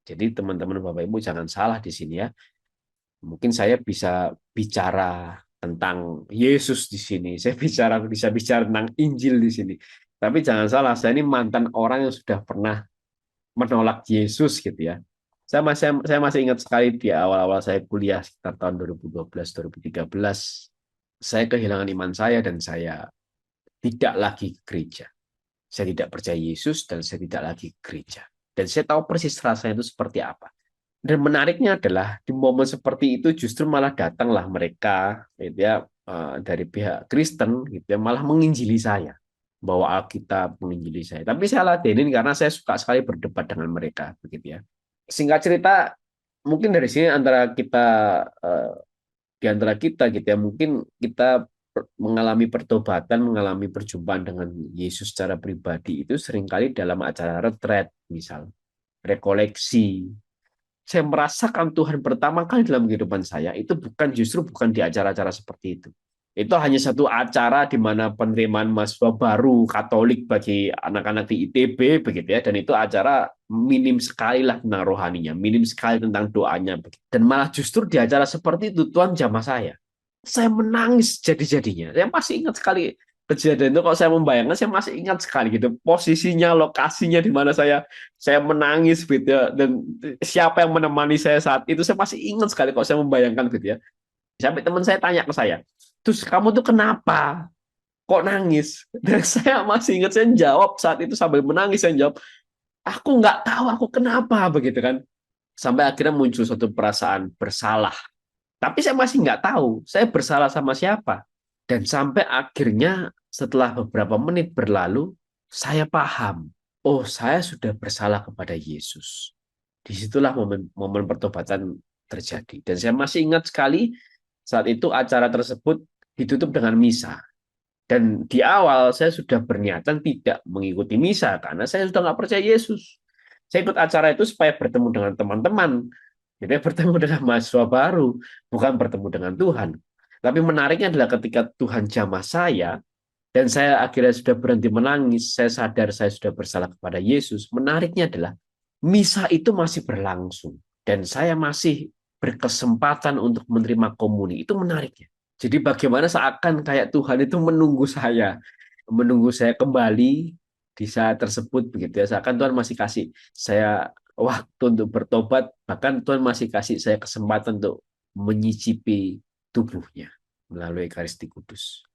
Jadi teman-teman Bapak Ibu jangan salah di sini ya. Mungkin saya bisa bicara tentang Yesus di sini. Saya bisa bicara tentang Injil di sini. Tapi jangan salah, saya ini mantan orang yang sudah pernah menolak Yesus gitu ya. Saya masih ingat sekali di awal-awal saya kuliah sekitar tahun 2012 2013, saya kehilangan iman saya dan saya tidak lagi ke gereja. Saya tidak percaya Yesus dan saya tidak lagi ke gereja. Dan saya tahu persis rasanya itu seperti apa. Dan menariknya adalah di momen seperti itu justru malah datanglah mereka gitu ya, dari pihak Kristen gitu ya, malah menginjili saya, bawa Alkitab menginjili saya. Tapi saya ladenin karena saya suka sekali berdebat dengan mereka begitu ya. Singkat cerita, mungkin dari sini eh, di antara kita gitu ya, mungkin kita mengalami pertobatan, mengalami perjumpaan dengan Yesus secara pribadi itu seringkali dalam acara retret, misal rekoleksi. Saya merasakan Tuhan pertama kali dalam kehidupan saya itu bukan di acara-acara seperti itu. Itu hanya satu acara di mana penerimaan mahasiswa baru Katolik bagi anak-anak di ITB begitu ya, dan itu acara minim sekali lah tentang rohaninya, minim sekali tentang doanya begitu. Dan malah justru di acara seperti itu Tuhan jamah saya. Saya menangis jadi-jadinya. Saya masih ingat sekali kejadian itu, kalau saya membayangkan saya masih ingat sekali gitu posisinya, lokasinya di mana saya menangis gitu ya, dan siapa yang menemani saya saat itu saya masih ingat sekali kalau saya membayangkan gitu ya. Sampai teman saya tanya ke saya, terus kamu tuh kenapa kok nangis? Dan saya masih ingat, saya jawab saat itu sambil menangis, saya jawab, aku nggak tahu aku kenapa begitu kan. Sampai akhirnya muncul suatu perasaan bersalah, tapi saya masih nggak tahu saya bersalah sama siapa. Dan sampai akhirnya setelah beberapa menit berlalu, saya paham. Oh, saya sudah bersalah kepada Yesus. Disitulah momen pertobatan terjadi. Dan saya masih ingat sekali saat itu acara tersebut ditutup dengan misa. Dan di awal saya sudah berniatan tidak mengikuti misa karena saya sudah nggak percaya Yesus. Saya ikut acara itu supaya bertemu dengan teman-teman, jadi bertemu dengan mahasiswa baru, bukan bertemu dengan Tuhan. Tapi menariknya adalah ketika Tuhan jamah saya, dan saya akhirnya sudah berhenti menangis, saya sadar saya sudah bersalah kepada Yesus. Menariknya adalah misa itu masih berlangsung, dan saya masih berkesempatan untuk menerima komuni. Itu menariknya. Jadi bagaimana seakan kayak Tuhan itu menunggu saya kembali di saat tersebut begitu ya. Seakan Tuhan masih kasih saya waktu untuk bertobat, bahkan Tuhan masih kasih saya kesempatan untuk menyicipi tubuhnya melalui Ekaristi Kudus.